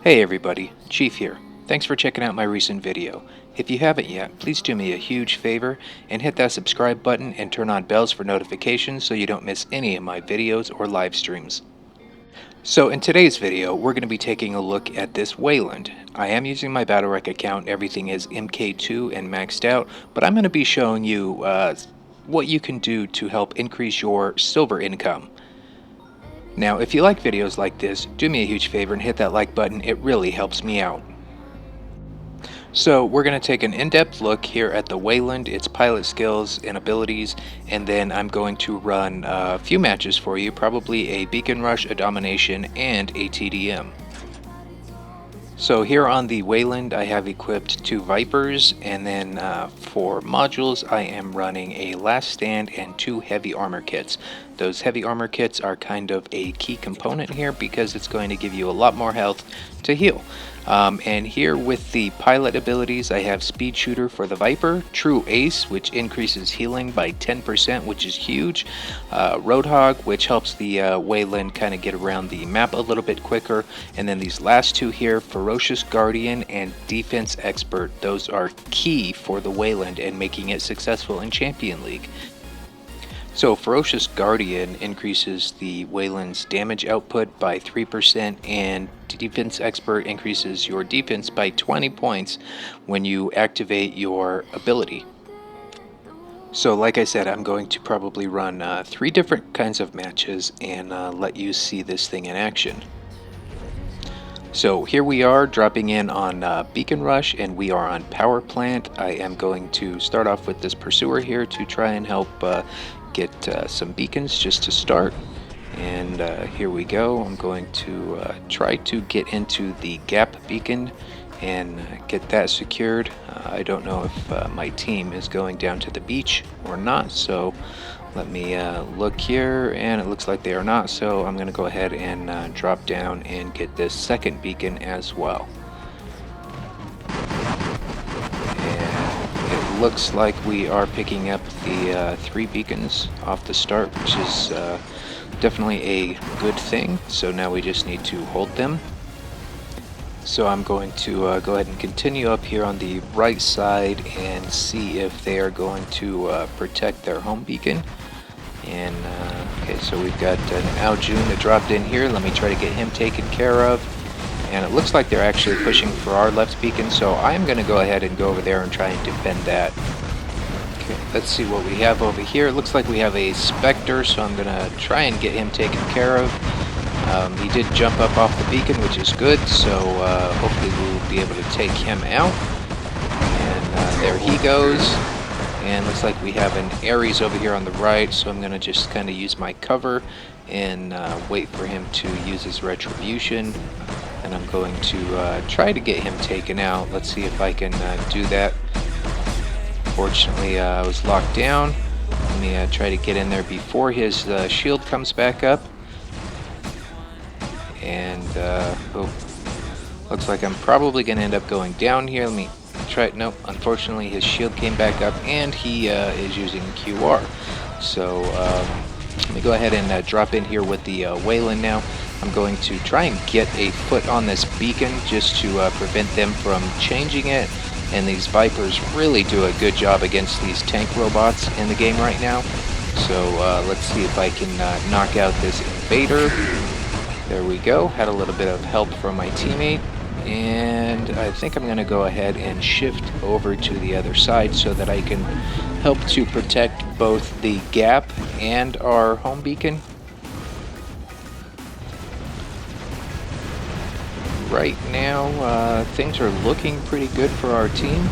Hey everybody, Chief here. Thanks for checking out my recent video. If you haven't yet, please do me a huge favor and hit that subscribe button and turn on bells for notifications so you don't miss any of my videos or live streams. So in today's video, we're going to be taking a look at this Weyland. I am using my BattleRec account, everything is MK2 and maxed out, but I'm going to be showing you what you can do to help increase your silver income. Now, if you like videos like this, do me a huge favor and hit that like button. It really helps me out. So we're going to take an in-depth look here at the Weyland, its pilot skills and abilities, and then I'm going to run a few matches for you, probably a Beacon Rush, a Domination, and a TDM. So here on the Weyland, I have equipped 2 Vipers, and then for modules, I am running a Last Stand and 2 Heavy Armor Kits. Those Heavy Armor Kits are kind of a key component here because it's going to give you a lot more health to heal. And here with the pilot abilities, I have Speed Shooter for the Viper, True Ace, which increases healing by 10%, which is huge, Roadhog, which helps the Weyland kind of get around the map a little bit quicker, and then these last 2 here, Ferocious Guardian and Defense Expert. Those are key for the Weyland and making it successful in Champion League. So Ferocious Guardian increases the Weyland's damage output by 3%, and Defense Expert increases your defense by 20 points when you activate your ability. So like I said, I'm going to probably run 3 different kinds of matches and let you see this thing in action. So here we are dropping in on Beacon Rush, and we are on Power Plant. I am going to start off with this Pursuer here to try and help get some beacons just to start. And here we go. I'm going to try to get into the Gap beacon and get that secured. I don't know if my team is going down to the beach or not, so let me look here, and it looks like they are not, so I'm going to go ahead and drop down and get this second beacon as well. And it looks like we are picking up the 3 beacons off the start, which is definitely a good thing. So now we just need to hold them. So I'm going to go ahead and continue up here on the right side and see if they are going to protect their home beacon. And okay, so we've got an Aljun that dropped in here. Let me try to get him taken care of. And it looks like they're actually pushing for our left beacon, so I'm going to go ahead and go over there and try and defend that. Okay, let's see what we have over here. It looks like we have a Spectre, so I'm going to try and get him taken care of. He did jump up off the beacon, which is good, so hopefully we'll be able to take him out. And there he goes. And looks like we have an Ares over here on the right, so I'm going to just kind of use my cover and wait for him to use his Retribution. And I'm going to try to get him taken out. Let's see if I can do that. Fortunately, I was locked down. Let me try to get in there before his shield comes back up. And oh, looks like I'm probably going to end up going down here. Let me try it. Nope, unfortunately his shield came back up, and he is using QR. So let me go ahead and drop in here with the Weyland now. I'm going to try and get a foot on this beacon just to prevent them from changing it. And these Vipers really do a good job against these tank robots in the game right now. So let's see if I can knock out this invader. There we go. Had a little bit of help from my teammate. And I think I'm going to go ahead and shift over to the other side so that I can help to protect both the Gap and our home beacon. Right now, things are looking pretty good for our team.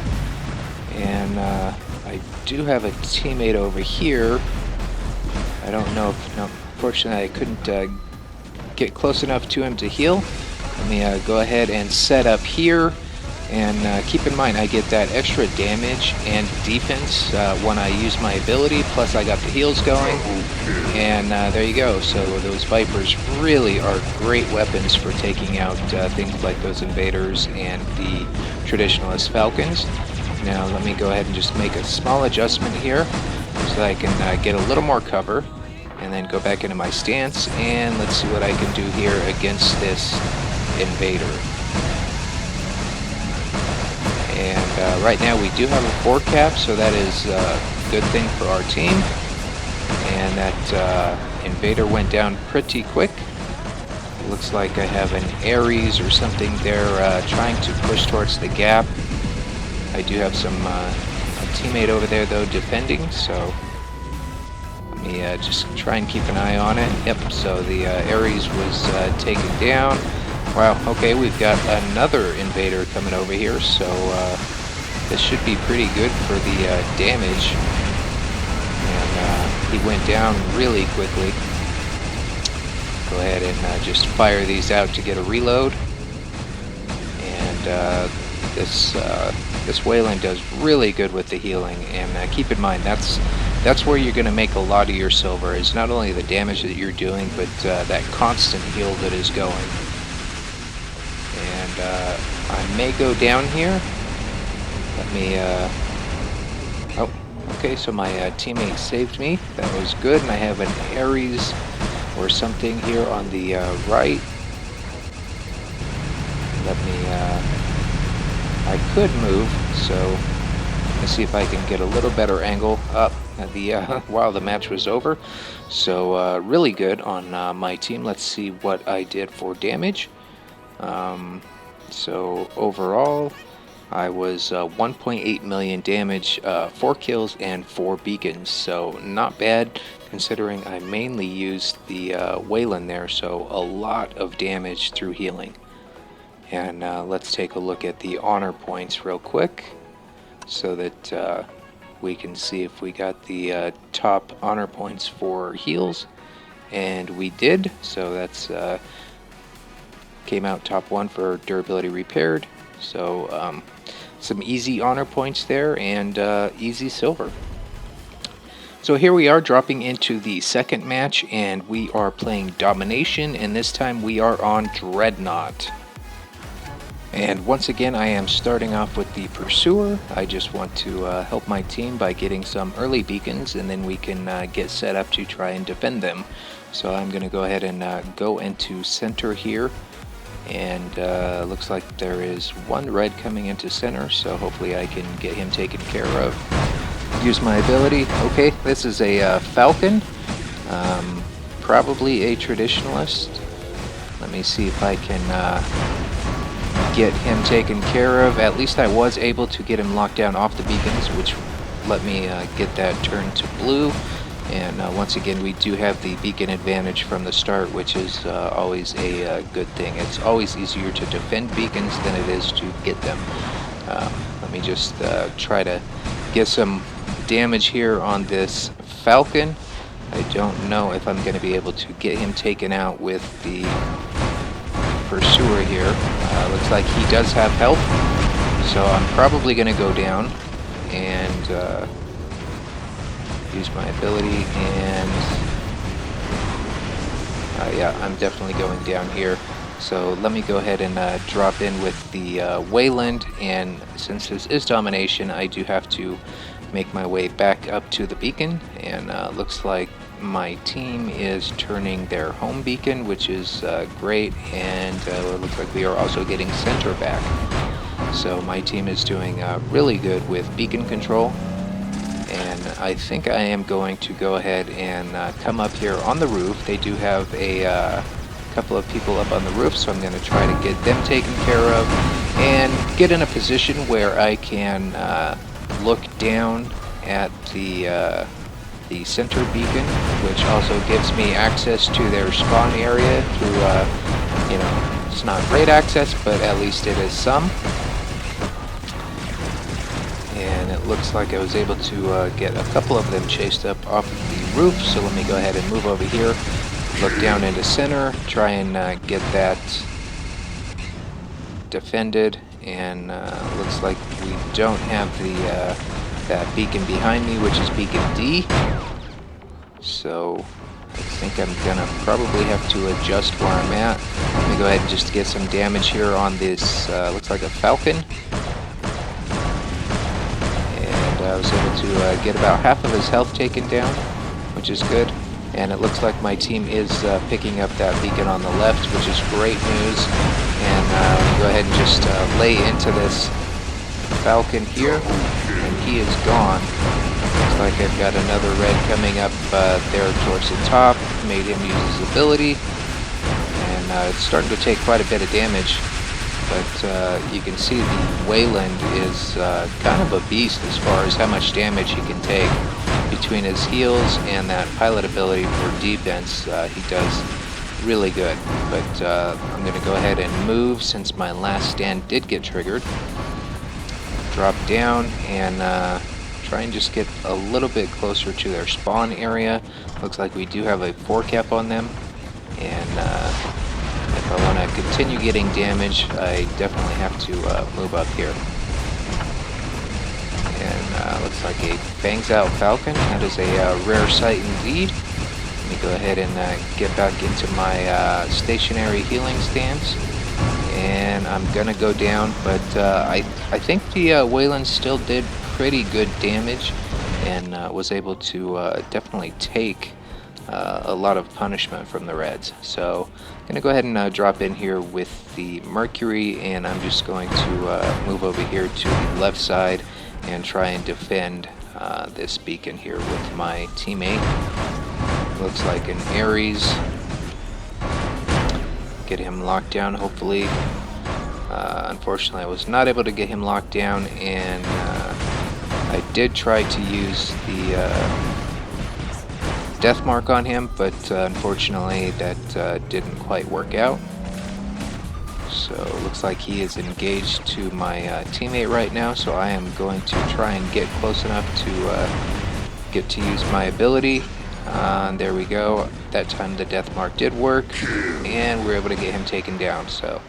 And I do have a teammate over here. I don't know if, no, unfortunately I couldn't get close enough to him to heal. Let me go ahead and set up here, and keep in mind I get that extra damage and defense when I use my ability, plus I got the heals going, and there you go. So those Vipers really are great weapons for taking out things like those invaders and the traditionalist Falcons. Now let me go ahead and just make a small adjustment here so I can get a little more cover, and then go back into my stance, and let's see what I can do here against this invader. And right now we do have a 4 cap, so that is a good thing for our team. And that invader went down pretty quick. It looks like I have an Ares or something there trying to push towards the gap. I do have some a teammate over there though defending, so let me just try and keep an eye on it. Yep, so the Ares was taken down. Wow, okay, we've got another invader coming over here, so this should be pretty good for the damage. And he went down really quickly. Go ahead and just fire these out to get a reload. And this Weyland does really good with the healing, and keep in mind that's where you're going to make a lot of your silver, is not only the damage that you're doing, but that constant heal that is going. And I may go down here. Let me oh, okay, so my teammate saved me. That was good. And I have an Ares or something here on the right. Let me I could move, so let's see if I can get a little better angle up at the while the match was over. So really good on my team. Let's see what I did for damage. So overall, I was 1.8 million damage, 4 kills and 4 beacons. So not bad considering I mainly used the Weyland there. So a lot of damage through healing. And let's take a look at the honor points real quick so that we can see if we got the top honor points for heals. And we did, so that's came out top 1 for durability repaired. So some easy honor points there and easy silver. So here we are dropping into the second match, and we are playing Domination, and this time we are on Dreadnought. And once again, I am starting off with the Pursuer. I just want to help my team by getting some early beacons, and then we can get set up to try and defend them. So I'm going to go ahead and go into center here. And looks like there is one red coming into center, so hopefully I can get him taken care of. Use my ability. Okay, this is a Falcon, probably a Traditionalist. Let me see if I can get him taken care of. At least I was able to get him locked down off the beacons, which let me get that turned to blue. And once again, we do have the beacon advantage from the start, which is always a good thing. It's always easier to defend beacons than it is to get them. Let me just try to get some damage here on this Falcon. I don't know if I'm going to be able to get him taken out with the Pursuer here. Looks like he does have health, so I'm probably going to go down and use my ability, and yeah, I'm definitely going down here. So let me go ahead and drop in with the Weyland, and since this is Domination, I do have to make my way back up to the beacon, and looks like my team is turning their home beacon, which is great, and it looks like we are also getting center back. So my team is doing really good with beacon control. And I think I am going to go ahead and come up here on the roof. They do have a couple of people up on the roof, so I'm going to try to get them taken care of and get in a position where I can look down at the center beacon, which also gives me access to their spawn area through, you know, it's not great access, but at least it is some. And it looks like I was able to get a couple of them chased up off of the roof, so let me go ahead and move over here, look down into center, try and get that defended, and looks like we don't have the that beacon behind me, which is beacon D, so I think I'm gonna probably have to adjust where I'm at. Let me go ahead and just get some damage here on this, looks like a Falcon. I was able to get about half of his health taken down, which is good. And it looks like my team is picking up that beacon on the left, which is great news. And go ahead and just lay into this Falcon here, and he is gone. Looks like I've got another red coming up there towards the top. Made him use his ability, and it's starting to take quite a bit of damage. But you can see the Weyland is kind of a beast as far as how much damage he can take. Between his heals and that pilot ability for defense, he does really good. But I'm going to go ahead and move since my last stand did get triggered. Drop down and try and just get a little bit closer to their spawn area. Looks like we do have a 4 cap on them, and if I want to continue getting damage, I definitely have to move up here. And looks like a Fangs Out Falcon. That is a rare sight indeed. Let me go ahead and get back into my stationary healing stance. And I'm going to go down, but I think the Weyland still did pretty good damage and was able to definitely take a lot of punishment from the Reds. So I'm going to go ahead and drop in here with the Mercury, and I'm just going to move over here to the left side and try and defend this beacon here with my teammate. Looks like an Ares. Get him locked down, hopefully. Unfortunately, I was not able to get him locked down, and I did try to use the death mark on him, but unfortunately that didn't quite work out. So it looks like he is engaged to my teammate right now, so I am going to try and get close enough to get to use my ability. There we go. That time the death mark did work, and we were able to get him taken down, so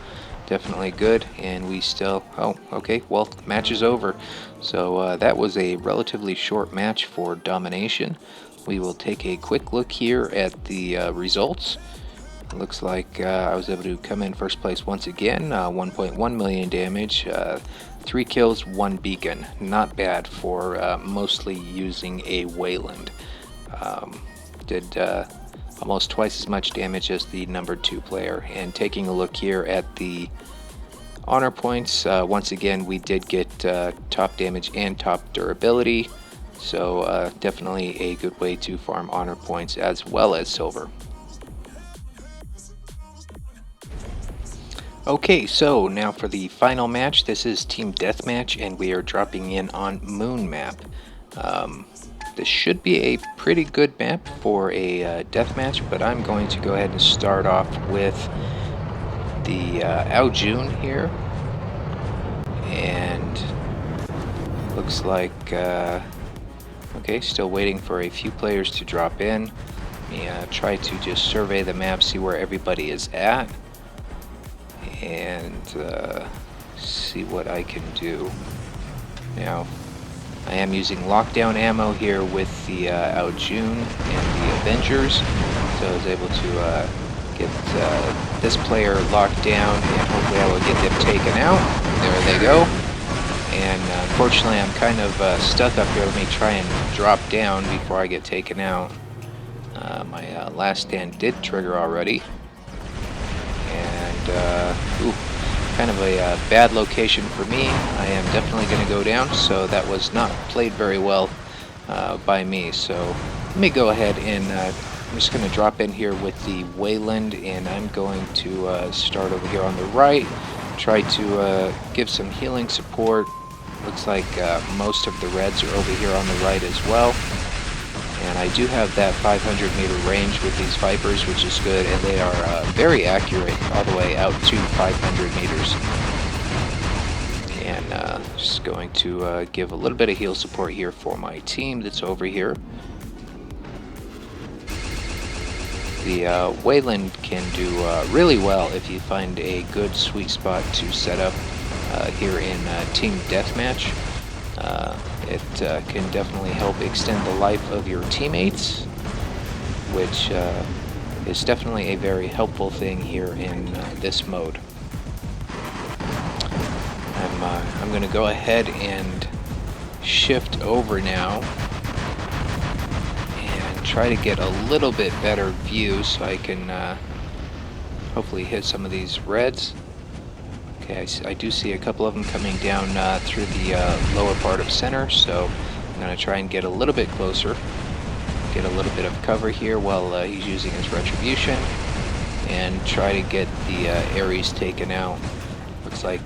definitely good. And we still, oh, okay, well, match is over. So that was a relatively short match for domination. We will take a quick look here at the results. It looks like I was able to come in first place once again. 1.1 million damage, 3 kills, 1 beacon. Not bad for mostly using a Weyland. Did almost twice as much damage as the number 2 player. And taking a look here at the honor points, once again we did get top damage and top durability, so definitely a good way to farm honor points as well as silver. Okay, so now for the final match. This is Team Deathmatch, and we are dropping in on Moon Map. This should be a pretty good map for a deathmatch, but I'm going to go ahead and start off with the Aljun here. And looks like, okay, still waiting for a few players to drop in. Let me try to just survey the map, see where everybody is at, and see what I can do. Now, I am using lockdown ammo here with the Aljun and the Avengers, so I was able to get this player locked down, and hopefully I will get them taken out. There they go. And unfortunately I'm kind of stuck up here. Let me try and drop down before I get taken out. My last stand did trigger already. And ooh, kind of a bad location for me. I am definitely going to go down, so that was not played very well by me. So let me go ahead and I'm just going to drop in here with the Weyland, and I'm going to start over here on the right, try to give some healing support. Looks like most of the Reds are over here on the right as well. And I do have that 500-meter range with these Vipers, which is good, and they are very accurate all the way out to 500 meters. And just going to give a little bit of heal support here for my team that's over here. The Weyland can do really well if you find a good sweet spot to set up here in Team Deathmatch. It can definitely help extend the life of your teammates, which is definitely a very helpful thing here in this mode. I'm going to go ahead and shift over now and try to get a little bit better view so I can hopefully hit some of these Reds. Okay, I do see a couple of them coming down through the lower part of center, so I'm going to try and get a little bit closer, get a little bit of cover here while he's using his retribution, and try to get the Ares taken out. Looks like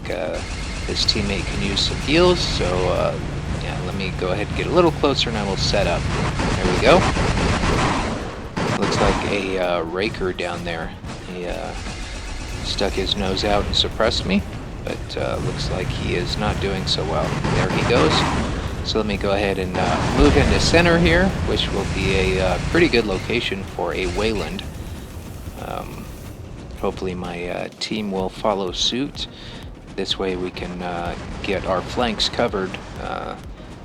his teammate can use some heals, so yeah, let me go ahead and get a little closer and I will set up. There we go. Looks like a raker down there. He stuck his nose out and suppressed me, but looks like he is not doing so well. There he goes. So let me go ahead and move into center here, which will be a pretty good location for a Weyland. Hopefully my team will follow suit. This way we can get our flanks covered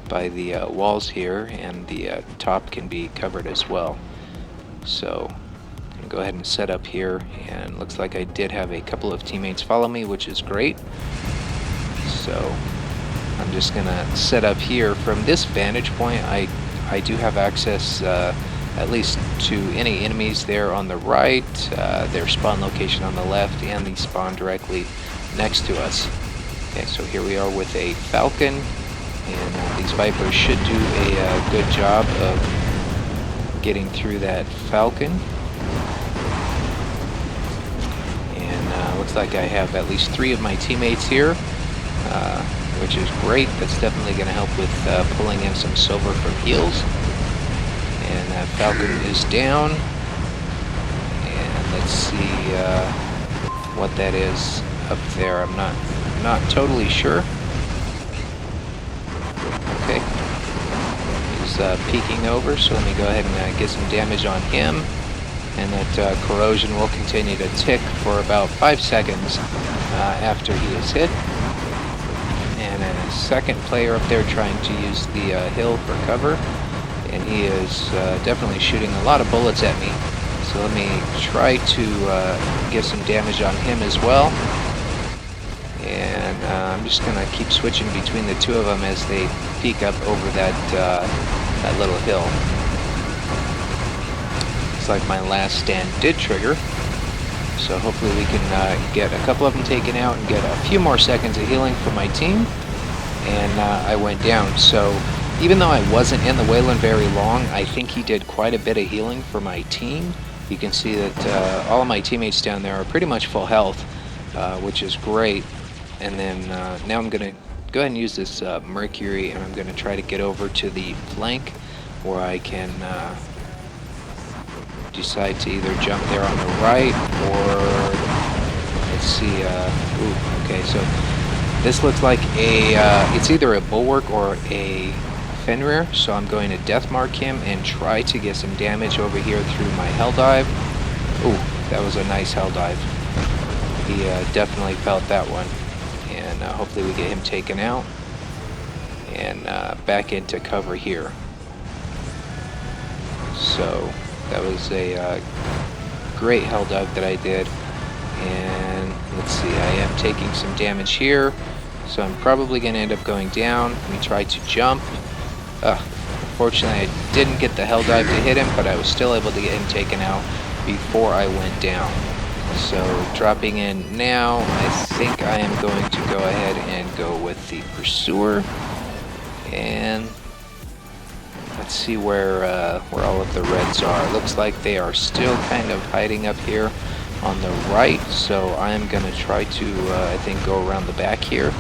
by the walls here, and the top can be covered as well. So I'm going to go ahead and set up here, and looks like I did have a couple of teammates follow me, which is great. So I'm just going to set up here. From this vantage point, I do have access at least to any enemies there on the right, their spawn location on the left, and the spawn directly next to us. Okay, so here we are with a Falcon, and these Vipers should do a good job of getting through that Falcon. And looks like I have at least 3 of my teammates here, which is great. That's definitely going to help with pulling in some silver from heals. And that Falcon is down. And let's see what that is up there. I'm not totally sure. Okay. He's peeking over, so let me go ahead and get some damage on him. And that corrosion will continue to tick for about 5 seconds after he is hit. And a second player up there trying to use the hill for cover. And he is definitely shooting a lot of bullets at me. So let me try to get some damage on him as well. And I'm just going to keep switching between the 2 of them as they peek up over that little hill. Looks like my last stand did trigger. So hopefully we can get a couple of them taken out and get a few more seconds of healing for my team. And I went down. So even though I wasn't in the Weyland very long, I think he did quite a bit of healing for my team. You can see that all of my teammates down there are pretty much full health, which is great. And then now I'm going to go ahead and use this Mercury, and I'm going to try to get over to the flank where I can decide to either jump there on the right or let's see. Ooh, okay, so this looks like it's either a bulwark or a Fenrir, so I'm going to death mark him and try to get some damage over here through my hell dive. Ooh, that was a nice hell dive. He definitely felt that one. And hopefully we get him taken out and back into cover here. So that was a great hell dive that I did. And let's see, I am taking some damage here, so I'm probably going to end up going down. Let me try to jump. Unfortunately, I didn't get the hell dive to hit him, but I was still able to get him taken out before I went down. So dropping in now, I think I am going to go ahead and go with the Pursuer. And let's see where all of the reds are. It looks like they are still kind of hiding up here on the right, so I'm going to try to, I think, go around the back here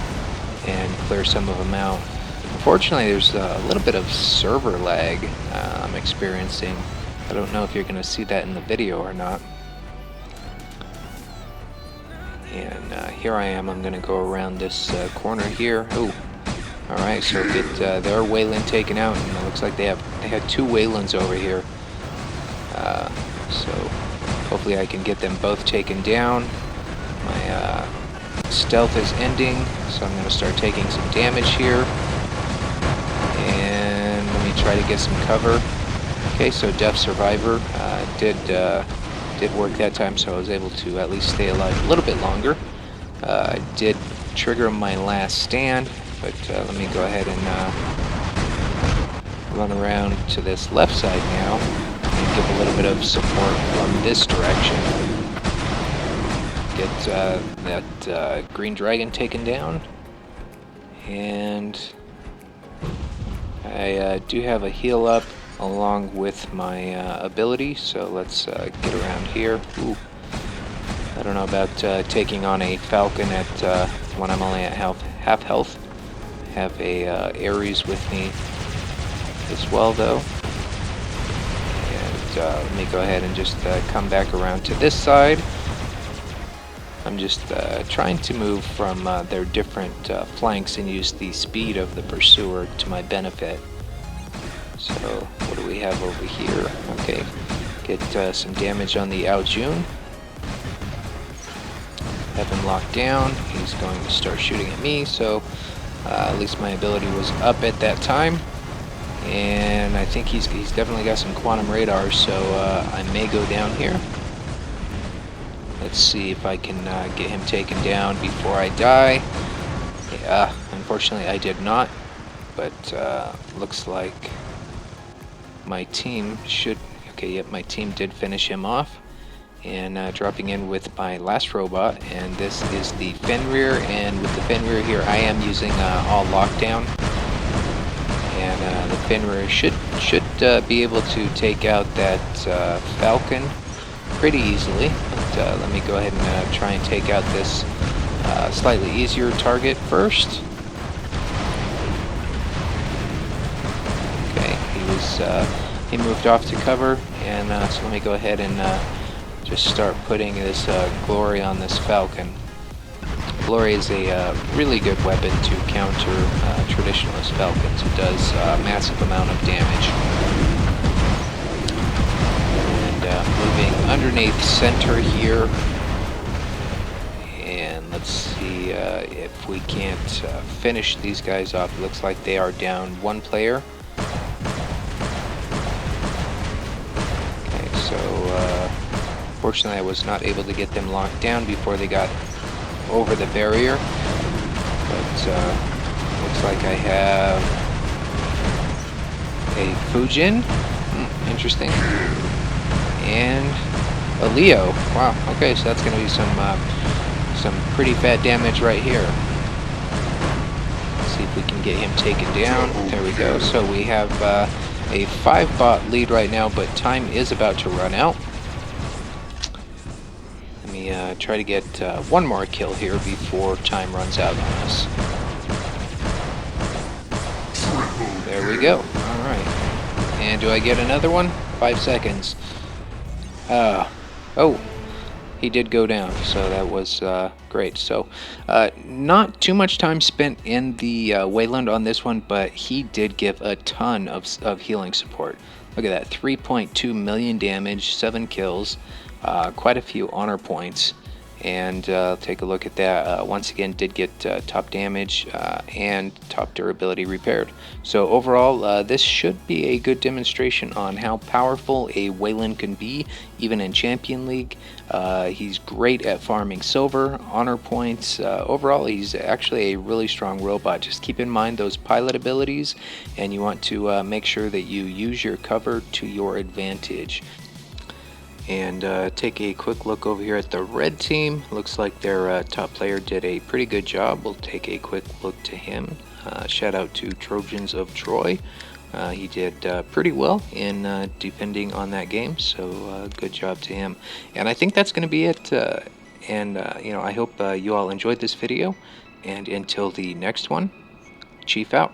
and clear some of them out. Unfortunately, there's a little bit of server lag I'm experiencing. I don't know if you're going to see that in the video or not. And here I am. I'm going to go around this corner here. Ooh. Alright, so get their Weyland taken out, and it looks like they had 2 Weylands over here. So hopefully I can get them both taken down. My stealth is ending, so I'm going to start taking some damage here. And let me try to get some cover. Okay, so Deaf Survivor did work that time, so I was able to at least stay alive a little bit longer. I did trigger my last stand, but let me go ahead and run around to this left side now and give a little bit of support from this direction. get that green dragon taken down. And I do have a heal up along with my ability, so let's get around here. Ooh. I don't know about taking on a falcon at when I'm only at half health. Have a Ares with me as well, though. And let me go ahead and just come back around to this side. I'm just trying to move from their different flanks and use the speed of the pursuer to my benefit. So what do we have over here? Okay, get some damage on the Aljun. Have him locked down. He's going to start shooting at me, so at least my ability was up at that time. And I think he's definitely got some quantum radar, so I may go down here. Let's see if I can get him taken down before I die. Yeah, unfortunately I did not, but looks like my team should... Okay, yep, my team did finish him off. And dropping in with my last robot, and this is the Fenrir, and with the Fenrir here I am using all lockdown, and the Fenrir should be able to take out that Falcon pretty easily. But let me go ahead and try and take out this slightly easier target first. Okay, he moved off to cover, and so let me go ahead and just start putting this Glory on this Falcon. Glory is a really good weapon to counter traditionalist Falcons. It does a massive amount of damage. And moving underneath center here. And let's see if we can't finish these guys off. It looks like they are down one player. Okay, so... Fortunately, I was not able to get them locked down before they got over the barrier. But looks like I have a Fujin. Interesting. And a Leo. Wow. Okay, so that's going to be some pretty fat damage right here. Let's see if we can get him taken down. There we go. So we have a 5-bot lead right now, but time is about to run out. Try to get one more kill here before time runs out on us. There we go. Alright. And do I get another one? 5 seconds. Oh, he did go down, so that was great. So not too much time spent in the Weyland on this one, but he did give a ton of healing support. Look at that, 3.2 million damage, 7 kills. Quite a few honor points, and take a look at that. Once again, did get top damage and top durability repaired. So overall, this should be a good demonstration on how powerful a Weyland can be, even in Champion League. He's great at farming silver, honor points. Overall, he's actually a really strong robot. Just keep in mind those pilot abilities, and you want to make sure that you use your cover to your advantage. And take a quick look over here at the red team. Looks like their top player did a pretty good job. We'll take a quick look to him. Shout out to Trojans of Troy. He did pretty well in defending on that game, so good job to him. And I think that's going to be it. I hope you all enjoyed this video. And until the next one, Chief out.